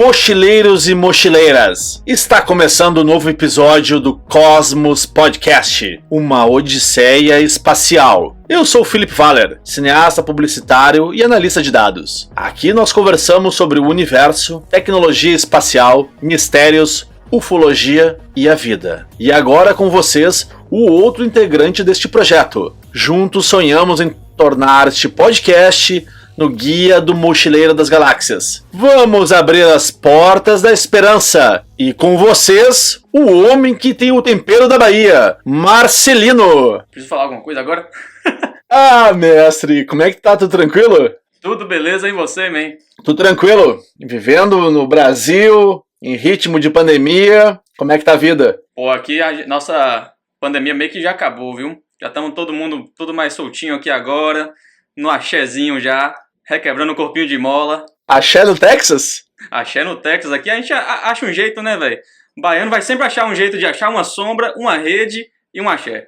Mochileiros e mochileiras, está começando um novo episódio do Cosmos Podcast, uma odisseia espacial. Eu sou o Philip Valer, cineasta publicitário e analista de dados. Aqui nós conversamos sobre o universo, tecnologia espacial, mistérios, ufologia e a vida. E agora com vocês, o outro integrante deste projeto. Juntos sonhamos em tornar este podcast no Guia do Mochileiro das Galáxias. Vamos abrir as portas da esperança. E com vocês, o homem que tem o tempero da Bahia, Marcelino. Preciso falar alguma coisa agora? Ah, mestre, como é que tá? Tudo tranquilo? Tudo beleza, e você, man? Tudo tranquilo. Vivendo no Brasil, em ritmo de pandemia. Como é que tá a vida? Pô, aqui a nossa pandemia meio que já acabou, viu? Já estamos todo mundo tudo mais soltinho aqui agora, no axézinho já, requebrando o corpinho de mola. Axé no Texas? Axé no Texas, aqui a gente acha um jeito, né, velho? Baiano vai sempre achar um jeito de achar uma sombra, uma rede e um axé.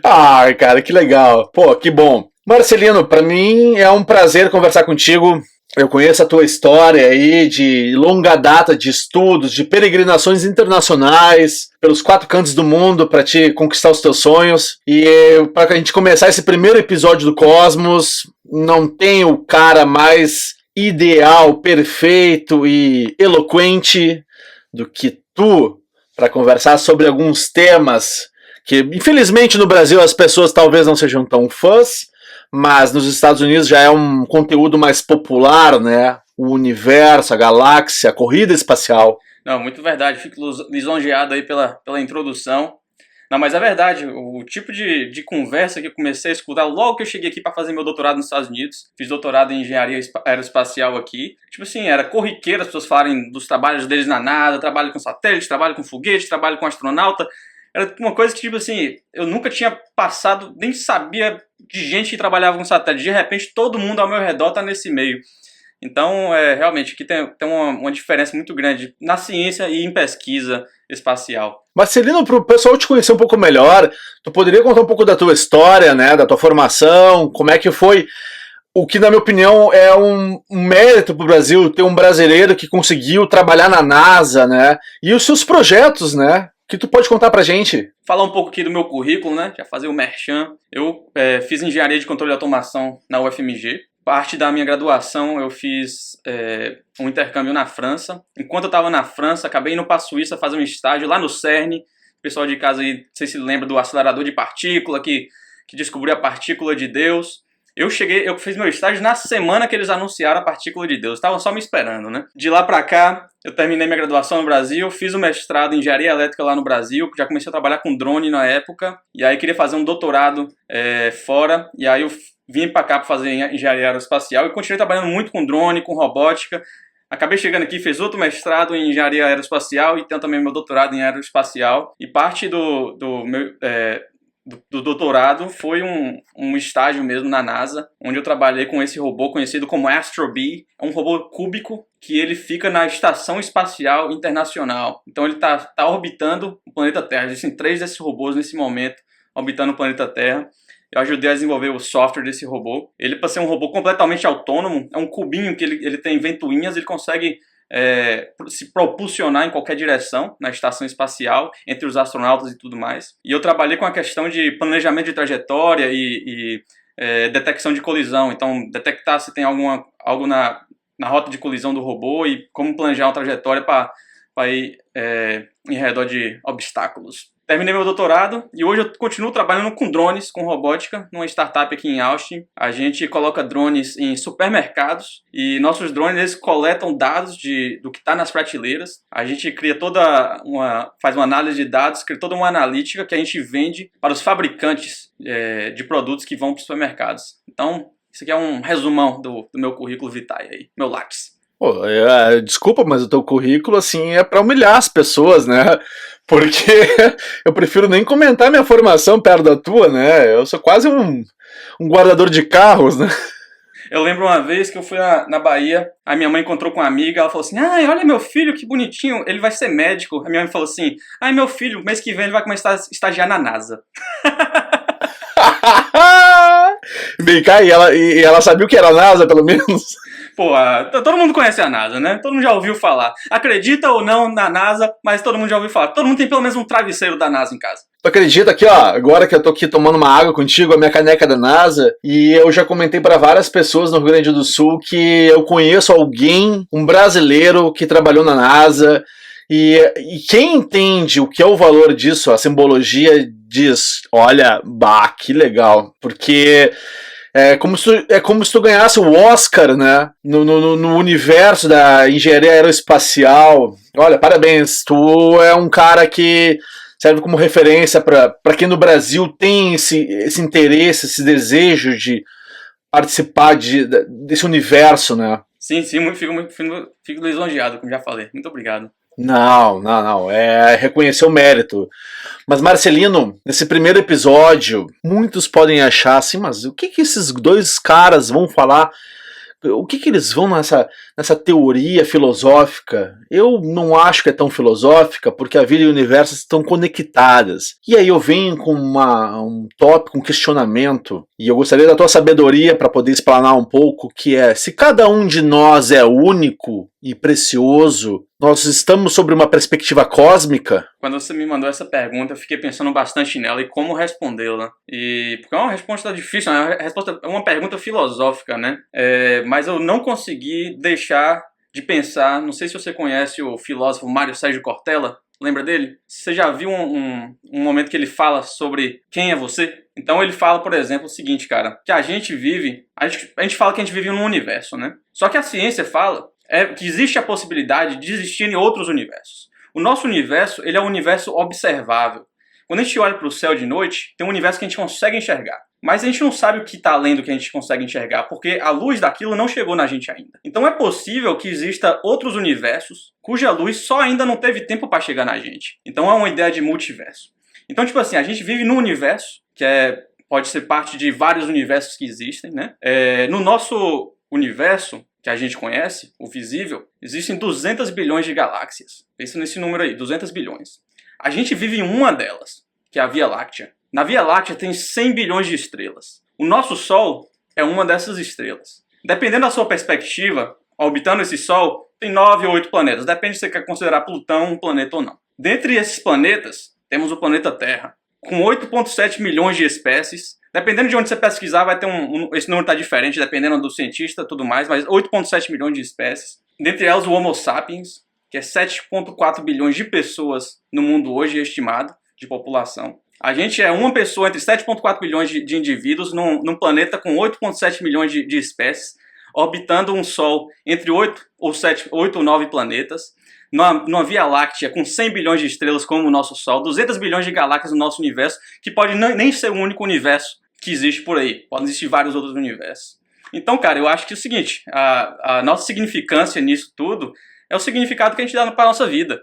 Ah, cara, que legal. Pô, que bom. Marcelino, pra mim é um prazer conversar contigo. Eu conheço a tua história aí de longa data de estudos, de peregrinações internacionais pelos 4 cantos do mundo para te conquistar os teus sonhos. E para a gente começar esse primeiro episódio do Cosmos, não tem o cara mais ideal, perfeito e eloquente do que tu para conversar sobre alguns temas que, infelizmente, no Brasil as pessoas talvez não sejam tão fãs, mas nos Estados Unidos já é um conteúdo mais popular, né? O universo, a galáxia, a corrida espacial. Não, muito verdade. Fico lisonjeado aí pela introdução. Não, mas é verdade. O tipo de conversa que eu comecei a escutar logo que eu cheguei aqui para fazer meu doutorado nos Estados Unidos. Fiz doutorado em engenharia aeroespacial aqui. Tipo assim, era corriqueiro as pessoas falarem dos trabalhos deles na NASA, trabalho com satélite, trabalho com foguete, trabalho com astronauta. Era uma coisa que, tipo assim, eu nunca tinha passado, nem sabia de gente que trabalhava com satélite. De repente, todo mundo ao meu redor tá nesse meio. Então, realmente, aqui tem uma diferença muito grande na ciência e em pesquisa espacial. Marcelino, para o pessoal te conhecer um pouco melhor, tu poderia contar um pouco da tua história, né, da tua formação, como é que foi, o que, na minha opinião, é um mérito para o Brasil ter um brasileiro que conseguiu trabalhar na NASA, né, e os seus projetos, né? O que tu pode contar pra gente? Falar um pouco aqui do meu currículo, né? Já fazer o merchan. Eu fiz engenharia de controle de automação na UFMG. Parte da minha graduação eu fiz um intercâmbio na França. Enquanto eu estava na França, acabei indo para a Suíça fazer um estágio lá no CERN. O pessoal de casa aí, não sei se lembra do acelerador de partícula, que descobriu a partícula de Deus. Eu fiz meu estágio na semana que eles anunciaram a partícula de Deus. Estavam só me esperando, né? De lá pra cá, eu terminei minha graduação no Brasil, fiz o mestrado em engenharia elétrica lá no Brasil, já comecei a trabalhar com drone na época, e aí queria fazer um doutorado fora, e aí eu vim pra cá pra fazer engenharia aeroespacial, e continuei trabalhando muito com drone, com robótica. Acabei chegando aqui, fiz outro mestrado em engenharia aeroespacial, e tenho também meu doutorado em aeroespacial, e parte do doutorado foi um estágio mesmo na NASA, onde eu trabalhei com esse robô conhecido como Astro Bee. É um robô cúbico que ele fica na Estação Espacial Internacional. Então ele tá orbitando o planeta Terra. Existem 3 desses robôs nesse momento orbitando o planeta Terra. Eu ajudei a desenvolver o software desse robô. Ele, para ser um robô completamente autônomo, é um cubinho que ele tem ventoinhas, ele consegue se propulsionar em qualquer direção na estação espacial, entre os astronautas e tudo mais. E eu trabalhei com a questão de planejamento de trajetória e detecção de colisão. Então, detectar se tem algo na rota de colisão do robô e como planejar uma trajetória para ir em redor de obstáculos. Terminei meu doutorado e hoje eu continuo trabalhando com drones, com robótica, numa startup aqui em Austin. A gente coloca drones em supermercados e nossos drones eles coletam dados do que está nas prateleiras. A gente cria faz uma análise de dados, cria toda uma analítica que a gente vende para os fabricantes de produtos que vão para os supermercados. Então, isso aqui é um resumão do meu currículo vitae aí, meu Lattes. Pô, desculpa, mas o teu currículo, assim, é pra humilhar as pessoas, né? Porque eu prefiro nem comentar minha formação perto da tua, né? Eu sou quase um guardador de carros, né? Eu lembro uma vez que eu fui na Bahia, a minha mãe encontrou com uma amiga, ela falou assim, ai, olha meu filho, que bonitinho, ele vai ser médico. A minha mãe falou assim, ai, meu filho, mês que vem ele vai começar a estagiar na NASA. Vem cá, e ela sabia o que era a NASA, pelo menos? Pô, todo mundo conhece a NASA, né? Todo mundo já ouviu falar. Acredita ou não na NASA, mas todo mundo já ouviu falar. Todo mundo tem pelo menos um travesseiro da NASA em casa. Tu acredita aqui, ó, agora que eu tô aqui tomando uma água contigo, a minha caneca da NASA, e eu já comentei pra várias pessoas no Rio Grande do Sul que eu conheço alguém, um brasileiro que trabalhou na NASA, e quem entende o que é o valor disso, a simbologia diz, olha, bah, que legal, porque é como se tu ganhasse o Oscar, né, no universo da engenharia aeroespacial. Olha, parabéns, tu é um cara que serve como referência para quem no Brasil tem esse interesse, esse desejo de participar desse universo, né? Sim, fico lisonjeado, como já falei. Muito obrigado. Não. É reconhecer o mérito. Mas, Marcelino, nesse primeiro episódio, muitos podem achar assim, mas o que esses dois caras vão falar? O que eles vão nessa teoria filosófica? Eu não acho que é tão filosófica, porque a vida e o universo estão conectadas. E aí eu venho com um tópico, um questionamento, e eu gostaria da tua sabedoria para poder explanar um pouco, que é, se cada um de nós é único e precioso, nós estamos sobre uma perspectiva cósmica? Quando você me mandou essa pergunta, eu fiquei pensando bastante nela e como respondê-la. Porque é uma resposta difícil, né? É uma pergunta filosófica, né? Mas eu não consegui deixar de pensar, não sei se você conhece o filósofo Mário Sérgio Cortella, lembra dele? Você já viu um momento que ele fala sobre quem é você? Então ele fala, por exemplo, o seguinte, cara, que a gente fala que a gente vive num universo, né? Só que a ciência fala que existe a possibilidade de existirem outros universos. O nosso universo, ele é um universo observável. Quando a gente olha para o céu de noite, tem um universo que a gente consegue enxergar. Mas a gente não sabe o que está além do que a gente consegue enxergar, porque a luz daquilo não chegou na gente ainda. Então é possível que exista outros universos cuja luz só ainda não teve tempo para chegar na gente. Então é uma ideia de multiverso. Então, tipo assim, a gente vive num universo que pode ser parte de vários universos que existem, né? No nosso universo, que a gente conhece, o visível, existem 200 bilhões de galáxias. Pensa nesse número aí, 200 bilhões. A gente vive em uma delas, que é a Via Láctea. Na Via Láctea tem 100 bilhões de estrelas. O nosso Sol é uma dessas estrelas. Dependendo da sua perspectiva, orbitando esse Sol, tem 9 ou 8 planetas. Depende se você quer considerar Plutão um planeta ou não. Dentre esses planetas, temos o planeta Terra, com 8,7 milhões de espécies. Dependendo de onde você pesquisar, vai ter esse número está diferente, dependendo do cientista e tudo mais, mas 8,7 milhões de espécies. Dentre elas, o Homo sapiens, que é 7,4 bilhões de pessoas no mundo hoje estimado, de população. A gente é uma pessoa entre 7,4 bilhões de indivíduos num planeta com 8,7 milhões de espécies, orbitando um Sol entre 8 ou 9 planetas, numa Via Láctea com 100 bilhões de estrelas como o nosso Sol, 200 bilhões de galáxias no nosso universo, que pode nem ser o único universo que existe por aí. Podem existir vários outros universos. Então, cara, eu acho que é o seguinte, a nossa significância nisso tudo é o significado que a gente dá para a nossa vida.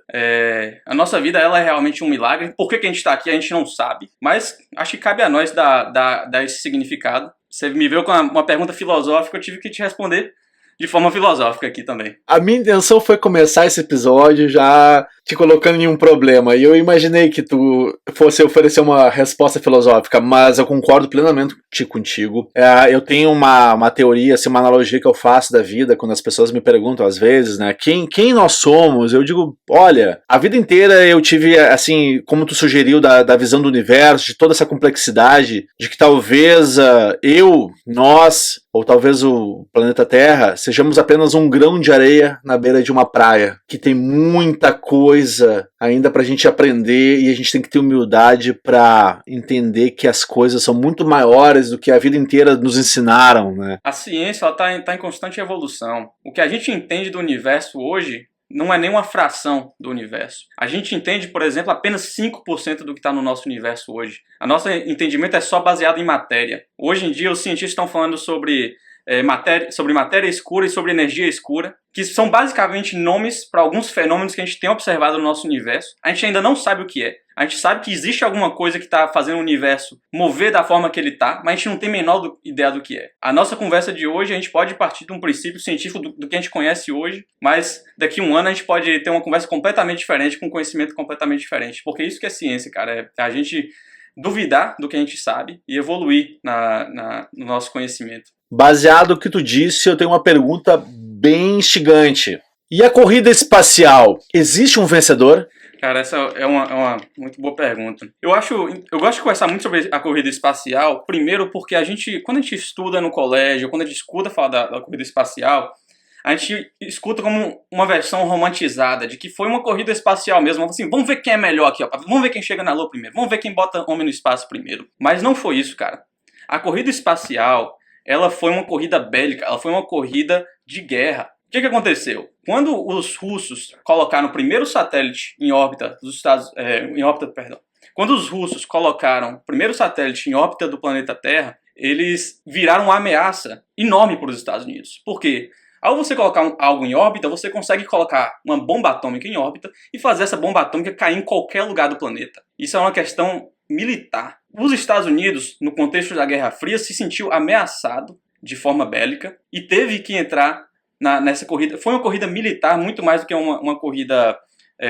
A nossa vida, ela é realmente um milagre. Por que a gente está aqui, a gente não sabe. Mas acho que cabe a nós dar esse significado. Você me veio com uma pergunta filosófica, eu tive que te responder de forma filosófica aqui também. A minha intenção foi começar esse episódio já te colocando em um problema. E eu imaginei que tu fosse oferecer uma resposta filosófica, mas eu concordo plenamente contigo. Eu tenho uma teoria, assim, uma analogia que eu faço da vida, quando as pessoas me perguntam às vezes, né, quem nós somos? Eu digo, olha, a vida inteira eu tive, assim, como tu sugeriu, da visão do universo, de toda essa complexidade, de que talvez nós, ou talvez o planeta Terra, sejamos apenas um grão de areia na beira de uma praia, que tem muita coisa ainda pra gente aprender e a gente tem que ter humildade pra entender que as coisas são muito maiores do que a vida inteira nos ensinaram, né? A ciência está em constante evolução. O que a gente entende do universo hoje não é nem uma fração do universo. A gente entende, por exemplo, apenas 5% do que está no nosso universo hoje. O nosso entendimento é só baseado em matéria. Hoje em dia, os cientistas estão falando sobre matéria escura e sobre energia escura, que são basicamente nomes para alguns fenômenos que a gente tem observado no nosso universo. A gente ainda não sabe o que é. A gente sabe que existe alguma coisa que está fazendo o universo mover da forma que ele está, mas a gente não tem a menor ideia do que é. A nossa conversa de hoje, a gente pode partir de um princípio científico do que a gente conhece hoje, mas daqui a um ano a gente pode ter uma conversa completamente diferente, com um conhecimento completamente diferente. Porque isso que é ciência, cara, é a gente duvidar do que a gente sabe e evoluir no nosso conhecimento. Baseado no que tu disse, eu tenho uma pergunta bem instigante. E a corrida espacial, existe um vencedor? Cara, essa é uma muito boa pergunta. Eu gosto de conversar muito sobre a corrida espacial, primeiro porque quando a gente estuda no colégio, quando a gente escuta falar da corrida espacial, a gente escuta como uma versão romantizada de que foi uma corrida espacial mesmo. Assim, vamos ver quem é melhor aqui, ó. Vamos ver quem chega na Lua primeiro, vamos ver quem bota homem no espaço primeiro. Mas não foi isso, cara. A corrida espacial, ela foi uma corrida bélica, ela foi uma corrida de guerra. O que aconteceu? Quando os russos colocaram o primeiro satélite em órbita quando os russos colocaram o primeiro satélite em órbita do planeta Terra, eles viraram uma ameaça enorme para os Estados Unidos. Por quê? Ao você colocar algo em órbita, você consegue colocar uma bomba atômica em órbita e fazer essa bomba atômica cair em qualquer lugar do planeta. Isso é uma questão militar. Os Estados Unidos, no contexto da Guerra Fria, se sentiu ameaçado de forma bélica e teve que entrar nessa corrida. Foi uma corrida militar muito mais do que uma corrida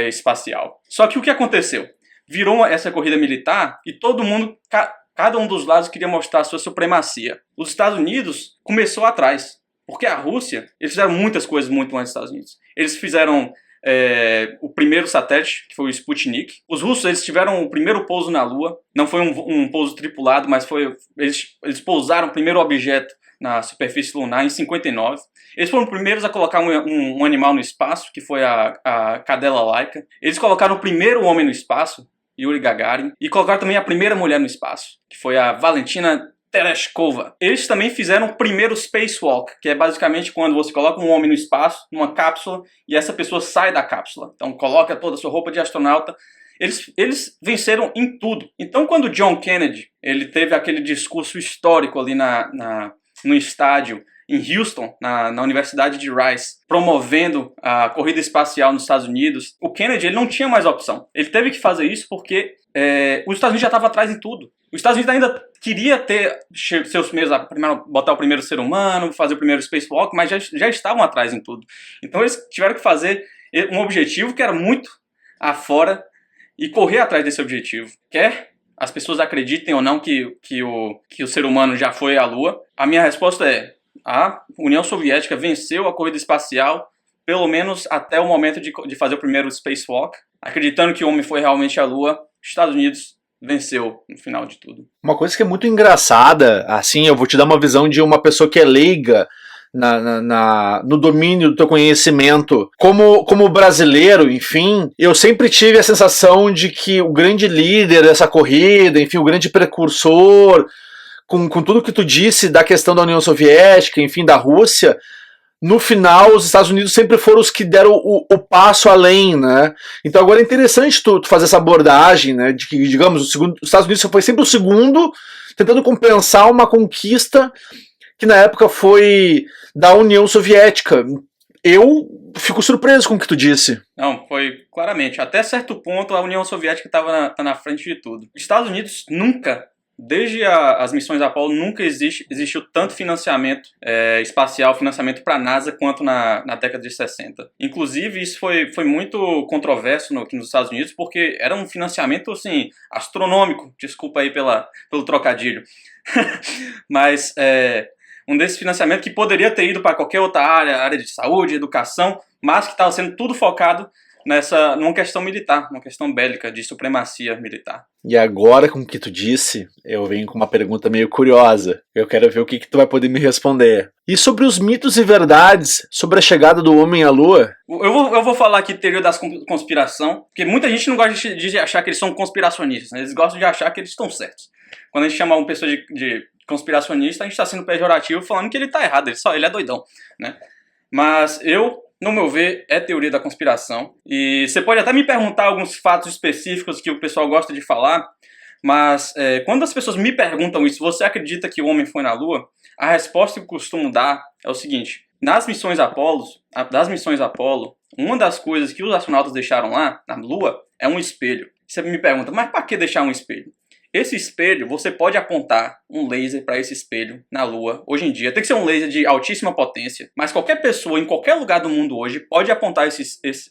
espacial. Só que o que aconteceu? Virou essa corrida militar e todo mundo, cada um dos lados queria mostrar a sua supremacia. Os Estados Unidos começou atrás, porque a Rússia, eles fizeram muitas coisas muito antes dos Estados Unidos. Eles fizeram o primeiro satélite, que foi o Sputnik. Os russos, eles tiveram o primeiro pouso na Lua. Não foi um pouso tripulado, mas eles pousaram o primeiro objeto na superfície lunar em 59. Eles foram os primeiros a colocar um animal no espaço, que foi a cadela Laika. Eles colocaram o primeiro homem no espaço, Yuri Gagarin, e colocaram também a primeira mulher no espaço, que foi a Valentina Tereshkova. Eles também fizeram o primeiro spacewalk, que é basicamente quando você coloca um homem no espaço, numa cápsula, e essa pessoa sai da cápsula. Então coloca toda a sua roupa de astronauta. Eles venceram em tudo. Então quando John Kennedy ele teve aquele discurso histórico ali no estádio em Houston, na Universidade de Rice, promovendo a corrida espacial nos Estados Unidos, o Kennedy ele não tinha mais opção. Ele teve que fazer isso porque os Estados Unidos já estavam atrás em tudo. Os Estados Unidos ainda queria ter seus primeiros, botar o primeiro ser humano, fazer o primeiro spacewalk, mas já estavam atrás em tudo. Então eles tiveram que fazer um objetivo que era muito afora e correr atrás desse objetivo. Quer as pessoas acreditem ou não que o ser humano já foi à Lua, a minha resposta é: a União Soviética venceu a corrida espacial, pelo menos até o momento de fazer o primeiro spacewalk. Acreditando que o homem foi realmente à Lua, os Estados Unidos venceu no final de tudo. Uma coisa que é muito engraçada, assim, eu vou te dar uma visão de uma pessoa que é leiga no domínio do teu conhecimento. Como brasileiro, enfim, eu sempre tive a sensação de que o grande líder dessa corrida, enfim, o grande precursor, com tudo que tu disse da questão da União Soviética, enfim, da Rússia, no final os Estados Unidos sempre foram os que deram o passo além, né? Então agora é interessante tu fazer essa abordagem, né, de que, digamos, os Estados Unidos foi sempre o segundo, tentando compensar uma conquista que na época foi da União Soviética. Eu fico surpreso com o que tu disse. Não, foi claramente. Até certo ponto a União Soviética estava na frente de tudo. Os Estados Unidos nunca, desde as missões Apollo, nunca existiu tanto financiamento espacial, financiamento para a NASA, quanto na década de 60. Inclusive, isso foi muito controverso aqui nos Estados Unidos, porque era um financiamento assim, astronômico. Desculpa aí pelo trocadilho. Mas um desses financiamentos que poderia ter ido para qualquer outra área de saúde, educação, mas que estava sendo tudo focado numa questão militar, numa questão bélica, de supremacia militar. E agora, com o que tu disse, eu venho com uma pergunta meio curiosa. Eu quero ver o que tu vai poder me responder. E sobre os mitos e verdades sobre a chegada do homem à Lua? Eu vou falar aqui teoria da conspiração, porque muita gente não gosta de achar que eles são conspiracionistas, né? Eles gostam de achar que eles estão certos. Quando a gente chama uma pessoa de conspiracionista, a gente está sendo pejorativo falando que ele está errado, ele é doidão, né? Mas no meu ver, é teoria da conspiração. E você pode até me perguntar alguns fatos específicos que o pessoal gosta de falar, mas quando as pessoas me perguntam isso, você acredita que o homem foi na Lua? A resposta que eu costumo dar é o seguinte: das missões Apollo, uma das coisas que os astronautas deixaram lá, na Lua, é um espelho. Você me pergunta, mas para que deixar um espelho? Esse espelho, você pode apontar um laser para esse espelho na Lua. Hoje em dia, tem que ser um laser de altíssima potência, mas qualquer pessoa em qualquer lugar do mundo hoje pode apontar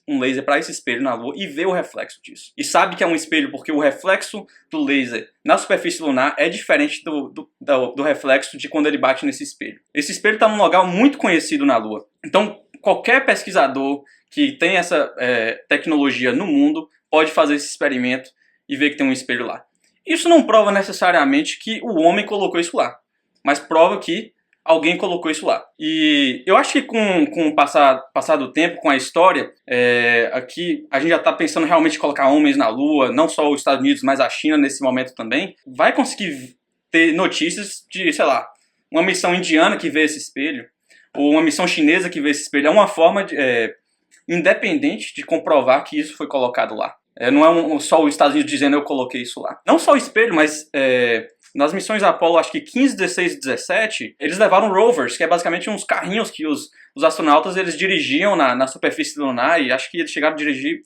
um laser para esse espelho na Lua e ver o reflexo disso. E sabe que é um espelho porque o reflexo do laser na superfície lunar é diferente do reflexo de quando ele bate nesse espelho. Esse espelho está num lugar muito conhecido na Lua. Então, qualquer pesquisador que tem essa tecnologia no mundo pode fazer esse experimento e ver que tem um espelho lá. Isso não prova necessariamente que o homem colocou isso lá, mas prova que alguém colocou isso lá. E eu acho que com o passar do tempo, com a história, aqui a gente já está pensando realmente em colocar homens na Lua, não só os Estados Unidos, mas a China nesse momento também, vai conseguir ter notícias de, sei lá, uma missão indiana que vê esse espelho, ou uma missão chinesa que vê esse espelho. É uma forma independente de comprovar que isso foi colocado lá. Não é só os Estados Unidos dizendo eu coloquei isso lá. Não só o espelho, mas nas missões Apollo, acho que 15, 16 e 17, eles levaram rovers, que é basicamente uns carrinhos que os astronautas eles dirigiam na superfície lunar, e acho que eles chegaram a dirigir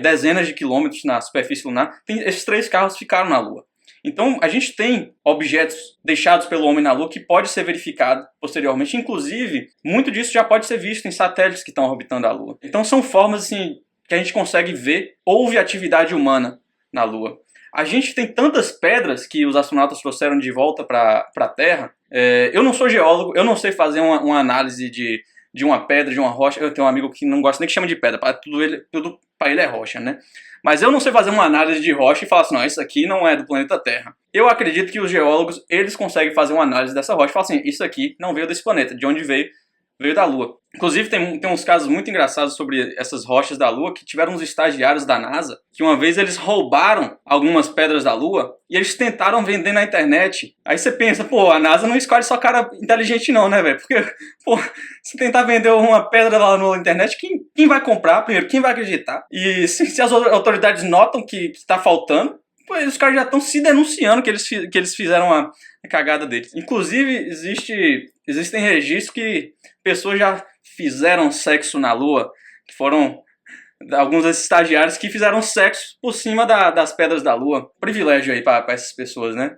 dezenas de quilômetros na superfície lunar. Esses 3 carros ficaram na Lua. Então, a gente tem objetos deixados pelo homem na Lua que pode ser verificado posteriormente. Inclusive, muito disso já pode ser visto em satélites que estão orbitando a Lua. Então, são formas assim, que a gente consegue ver, houve atividade humana na Lua. A gente tem tantas pedras que os astronautas trouxeram de volta para a Terra. Eu não sou geólogo, eu não sei fazer uma análise de uma pedra, de uma rocha. Eu tenho um amigo que não gosta nem que chama de pedra, tudo para ele é rocha, né? Mas eu não sei fazer uma análise de rocha e falar assim, não, isso aqui não é do planeta Terra. Eu acredito que os geólogos, eles conseguem fazer uma análise dessa rocha e falar assim, isso aqui não veio desse planeta, de onde veio da Lua. Inclusive tem uns casos muito engraçados sobre essas rochas da Lua, que tiveram uns estagiários da NASA, que uma vez eles roubaram algumas pedras da Lua e eles tentaram vender na internet. Aí você pensa, pô, a NASA não escolhe só cara inteligente não, né, velho? Porque, pô, se tentar vender uma pedra lá na internet, quem vai comprar primeiro? Quem vai acreditar? E se as autoridades notam que está faltando, pois os caras já estão se denunciando que eles fizeram a cagada deles. Inclusive, existem registros que pessoas já fizeram sexo na Lua, que foram alguns desses estagiários que fizeram sexo por cima das pedras da Lua. Privilégio aí para essas pessoas, né?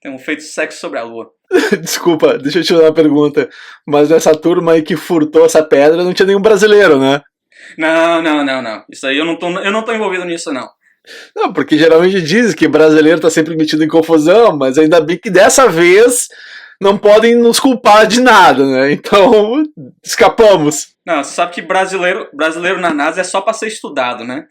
Tenham feito sexo sobre a Lua. Desculpa, deixa eu te fazer uma pergunta. Mas nessa turma aí que furtou essa pedra não tinha nenhum brasileiro, né? Não. Isso aí eu não tô envolvido nisso, não. Não, porque geralmente dizem que brasileiro tá sempre metido em confusão, mas ainda bem que dessa vez não podem nos culpar de nada, né? Então, escapamos. Não, você sabe que brasileiro na NASA é só pra ser estudado, né?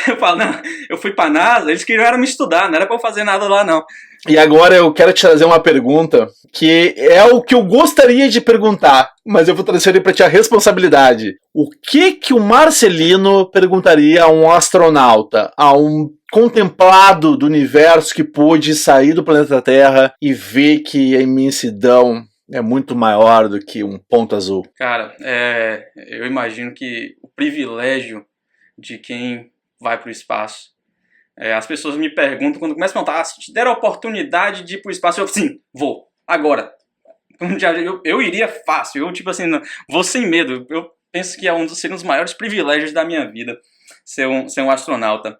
Eu falo, não, eu fui pra NASA, eles queriam me estudar, não era pra eu fazer nada lá, não. E agora eu quero te trazer uma pergunta que é o que eu gostaria de perguntar, mas eu vou transferir para ti a responsabilidade. O que o Marcelino perguntaria a um astronauta, a um contemplado do universo que pôde sair do planeta Terra e ver que a imensidão é muito maior do que um ponto azul? Cara, eu imagino que o privilégio de quem vai para o espaço. As pessoas me perguntam, quando começam a perguntar, se te der a oportunidade de ir para o espaço, eu sim, vou, agora. Eu iria fácil, eu tipo assim, vou sem medo. Eu penso que seria um dos maiores privilégios da minha vida, ser um astronauta.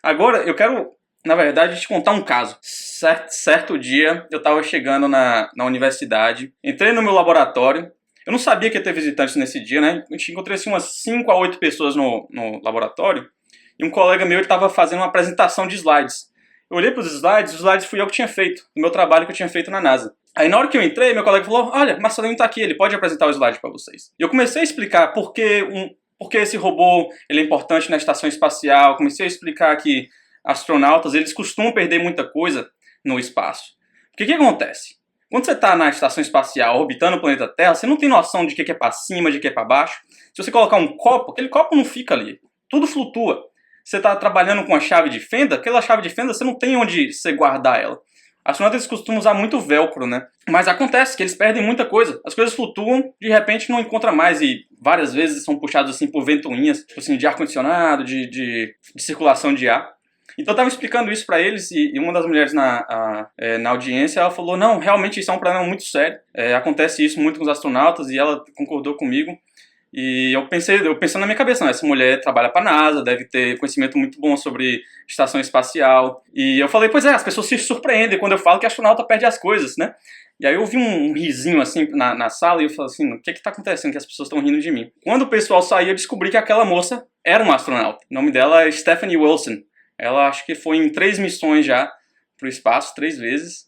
Agora, eu quero, na verdade, te contar um caso. Certo dia, eu estava chegando na universidade, entrei no meu laboratório. Eu não sabia que ia ter visitantes nesse dia, né? Eu encontrei assim, umas 5 a 8 pessoas no laboratório. E um colega meu estava fazendo uma apresentação de slides. Eu olhei para os slides fui eu que tinha feito, do meu trabalho que eu tinha feito na NASA. Aí na hora que eu entrei, meu colega falou, olha, Marcelino está aqui, ele pode apresentar o slide para vocês. E eu comecei a explicar por que esse robô ele é importante na estação espacial. Comecei a explicar que astronautas eles costumam perder muita coisa no espaço. Porque o que acontece? Quando você está na estação espacial orbitando o planeta Terra, você não tem noção de que é para cima, de que é para baixo. Se você colocar um copo, aquele copo não fica ali. Tudo flutua. Você está trabalhando com a chave de fenda, aquela chave de fenda você não tem onde você guardar ela. Astronautas costumam usar muito velcro, né? Mas acontece que eles perdem muita coisa. As coisas flutuam, de repente não encontra mais e várias vezes são puxados assim por ventoinhas, assim, de ar-condicionado, de circulação de ar. Então eu estava explicando isso para eles e uma das mulheres na audiência, ela falou, não, realmente isso é um problema muito sério. Acontece isso muito com os astronautas e ela concordou comigo. E eu pensei na minha cabeça, não, essa mulher trabalha para a NASA, deve ter conhecimento muito bom sobre estação espacial. E eu falei, pois as pessoas se surpreendem quando eu falo que astronauta perde as coisas, né? E aí eu vi um risinho assim na sala e eu falei assim, o que está acontecendo que as pessoas estão rindo de mim? Quando o pessoal saiu, eu descobri que aquela moça era uma astronauta. O nome dela é Stephanie Wilson. Ela acho que foi em 3 missões já pro espaço, 3 vezes.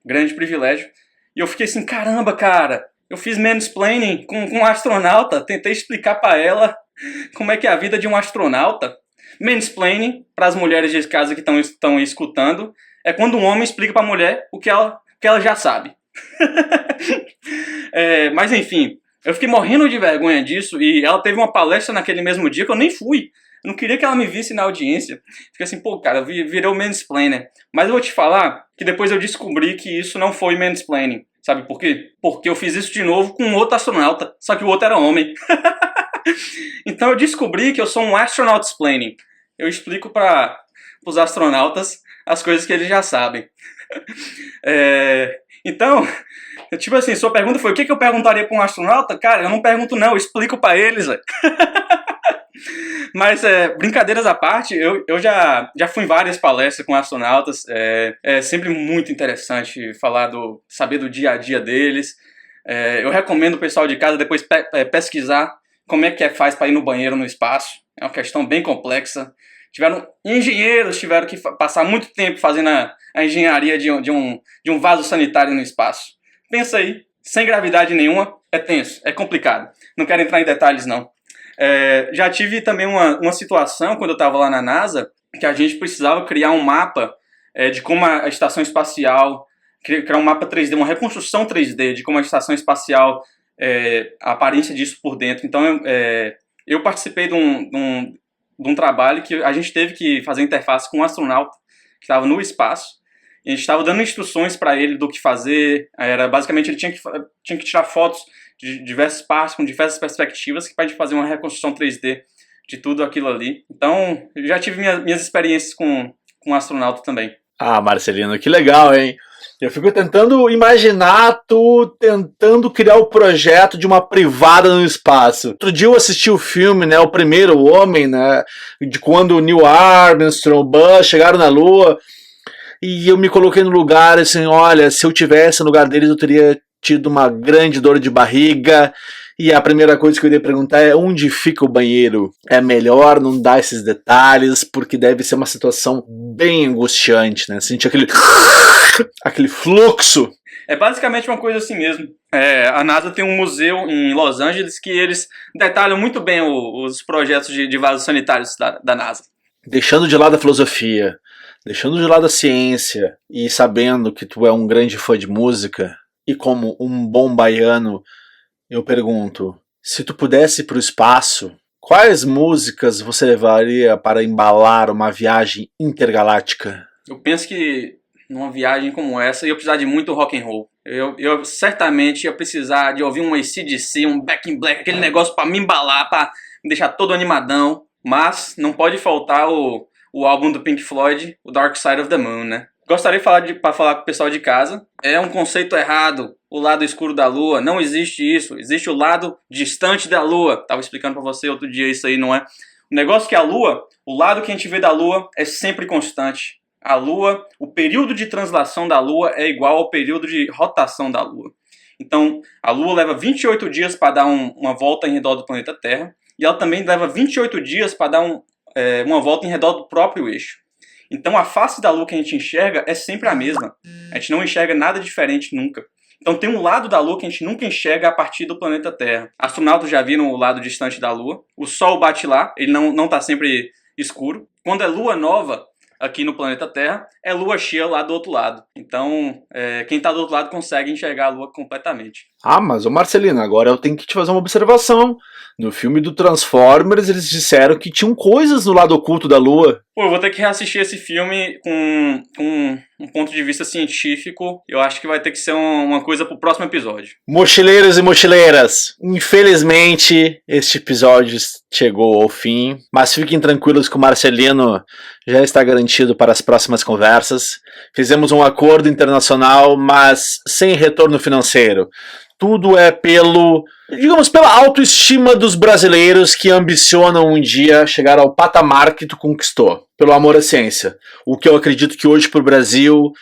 Grande privilégio. E eu fiquei assim, caramba, cara, Eu fiz mansplaining com um astronauta, tentei explicar pra ela como é que é a vida de um astronauta. Mansplaining, para as mulheres de casa que estão escutando, é quando um homem explica pra mulher o que ela já sabe. Mas enfim, eu fiquei morrendo de vergonha disso e ela teve uma palestra naquele mesmo dia que eu nem fui. Eu não queria que ela me visse na audiência. Fiquei assim, pô, cara, virei o mansplainer. Mas eu vou te falar que depois eu descobri que isso não foi mansplaining. Sabe por quê? Porque eu fiz isso de novo com outro astronauta, só que o outro era homem. Então eu descobri que eu sou um astronaut explaining. Eu explico para os astronautas as coisas que eles já sabem. Então, tipo assim, sua pergunta foi o que eu perguntaria para um astronauta? Cara, eu não pergunto não, eu explico para eles. Mas, brincadeiras à parte, eu já fui em várias palestras com astronautas. É sempre muito interessante saber do dia a dia deles. Eu recomendo o pessoal de casa depois pesquisar como é que faz para ir no banheiro no espaço. É uma questão bem complexa. Engenheiros tiveram que passar muito tempo fazendo a engenharia de um vaso sanitário no espaço. Pensa aí, sem gravidade nenhuma, é tenso, é complicado. Não quero entrar em detalhes, não. Já tive também uma situação, quando eu estava lá na NASA, que a gente precisava criar um mapa de como a estação espacial, criar um mapa 3D, uma reconstrução 3D de como a estação espacial, a aparência disso por dentro. Então, eu participei de um trabalho que a gente teve que fazer interface com um astronauta que estava no espaço. E a gente estava dando instruções para ele do que fazer. Basicamente, ele tinha que tirar fotos de diversas partes, com diversas perspectivas, para a gente fazer uma reconstrução 3D de tudo aquilo ali. Então, eu já tive minhas experiências com astronauta também. Ah, Marcelino, que legal, hein? Eu fico tentando imaginar tu tentando criar o projeto de uma privada no espaço. Outro dia eu assisti o filme, né, O Primeiro Homem, né, de quando o Neil Armstrong, o Buzz chegaram na Lua, e eu me coloquei no lugar, assim, olha, se eu tivesse no lugar deles eu teria tido uma grande dor de barriga, e a primeira coisa que eu iria perguntar é onde fica o banheiro? É melhor não dar esses detalhes, porque deve ser uma situação bem angustiante, né? Sentir aquele fluxo. É basicamente uma coisa assim mesmo. A NASA tem um museu em Los Angeles que eles detalham muito bem os projetos de vasos sanitários da NASA. Deixando de lado a filosofia, deixando de lado a ciência e sabendo que tu é um grande fã de música, e como um bom baiano, eu pergunto, se tu pudesse ir para o espaço, quais músicas você levaria para embalar uma viagem intergaláctica? Eu penso que numa viagem como essa, eu ia precisar de muito rock and roll. Eu certamente ia precisar de ouvir um AC/DC, um Back in Black, aquele negócio para me embalar, para me deixar todo animadão. Mas não pode faltar o álbum do Pink Floyd, o Dark Side of the Moon, né? Gostaria de falar com o pessoal de casa. É um conceito errado, o lado escuro da Lua. Não existe isso. Existe o lado distante da Lua. Tava explicando pra você outro dia isso aí, não é? O negócio é que a Lua, o lado que a gente vê da Lua é sempre constante. A Lua, o período de translação da Lua é igual ao período de rotação da Lua. Então, a Lua leva 28 dias para dar uma volta em redor do planeta Terra. E ela também leva 28 dias para dar uma volta em redor do próprio eixo. Então a face da Lua que a gente enxerga é sempre a mesma. A gente não enxerga nada diferente nunca. Então tem um lado da Lua que a gente nunca enxerga a partir do planeta Terra. Astronautas já viram o lado distante da Lua. O Sol bate lá, ele não está sempre escuro. Quando é lua nova aqui no planeta Terra, é lua cheia lá do outro lado. Então quem está do outro lado consegue enxergar a Lua completamente. Ah, mas ô Marcelino, agora eu tenho que te fazer uma observação. No filme do Transformers, eles disseram que tinham coisas no lado oculto da Lua. Pô, eu vou ter que reassistir esse filme com um ponto de vista científico. Eu acho que vai ter que ser uma coisa pro próximo episódio. Mochileiros e mochileiras, infelizmente este episódio chegou ao fim, mas fiquem tranquilos que o Marcelino já está garantido para as próximas conversas. Fizemos um acordo internacional, mas sem retorno financeiro. Tudo é pela autoestima dos brasileiros que ambicionam um dia chegar ao patamar que tu conquistou, pelo amor à ciência. O que eu acredito que hoje para o Brasil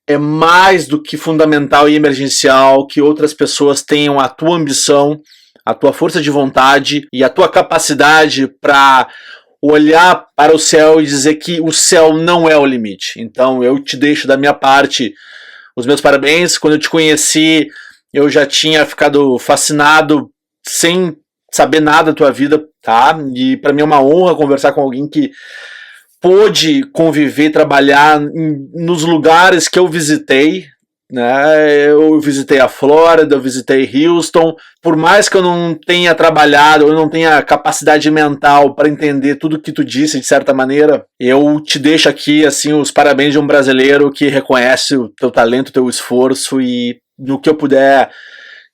é mais do que fundamental e emergencial que outras pessoas tenham a tua ambição, a tua força de vontade e a tua capacidade para olhar para o céu e dizer que o céu não é o limite. Então eu te deixo da minha parte os meus parabéns. Quando eu te conheci, eu já tinha ficado fascinado sem saber nada da tua vida, tá? E pra mim é uma honra conversar com alguém que pôde conviver, trabalhar nos lugares que eu visitei, né? Eu visitei a Flórida, eu visitei Houston. Por mais que eu não tenha trabalhado, eu não tenha capacidade mental para entender tudo que tu disse, de certa maneira, eu te deixo aqui assim os parabéns de um brasileiro que reconhece o teu talento, o teu esforço, e no que eu puder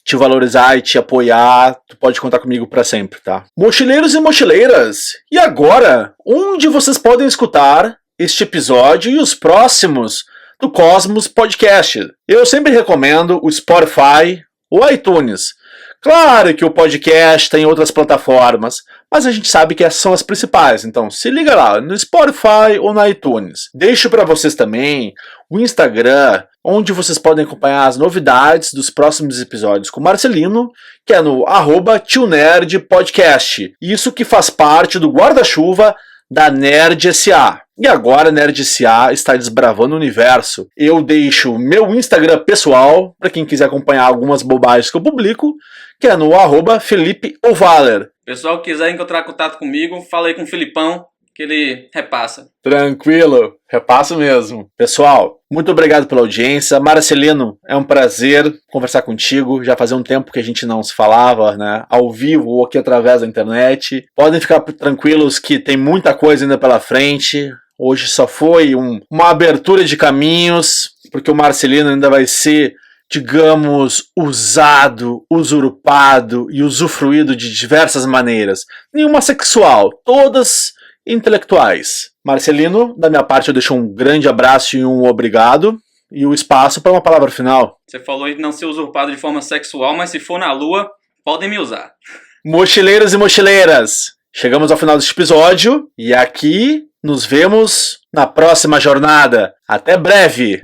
te valorizar e te apoiar, tu pode contar comigo para sempre, tá? Mochileiros e mochileiras, e agora, onde vocês podem escutar este episódio e os próximos do Cosmos Podcast? Eu sempre recomendo o Spotify ou iTunes. Claro que o podcast tem outras plataformas, mas a gente sabe que essas são as principais, então se liga lá no Spotify ou no iTunes. Deixo para vocês também o Instagram, onde vocês podem acompanhar as novidades dos próximos episódios com o Marcelino, que é no @TioNerdPodcast. Isso que faz parte do guarda-chuva da Nerd SA. E agora a Nerd SA está desbravando o universo. Eu deixo o meu Instagram pessoal, para quem quiser acompanhar algumas bobagens que eu publico, que é no @FelipeOvaler. Pessoal que quiser encontrar contato comigo, fala aí com o Filipão, que ele repassa. Tranquilo, repasso mesmo. Pessoal, muito obrigado pela audiência. Marcelino, é um prazer conversar contigo. Já fazia um tempo que a gente não se falava, né? Ao vivo ou aqui através da internet. Podem ficar tranquilos que tem muita coisa ainda pela frente. Hoje só foi uma abertura de caminhos, porque o Marcelino ainda vai ser, digamos, usado, usurpado e usufruído de diversas maneiras. Nenhuma sexual, todas intelectuais. Marcelino, da minha parte eu deixo um grande abraço e um obrigado, e o espaço para uma palavra final. Você falou de não ser usurpado de forma sexual, mas se for na lua, podem me usar. Mochileiros e mochileiras, chegamos ao final deste episódio, e aqui nos vemos na próxima jornada. Até breve!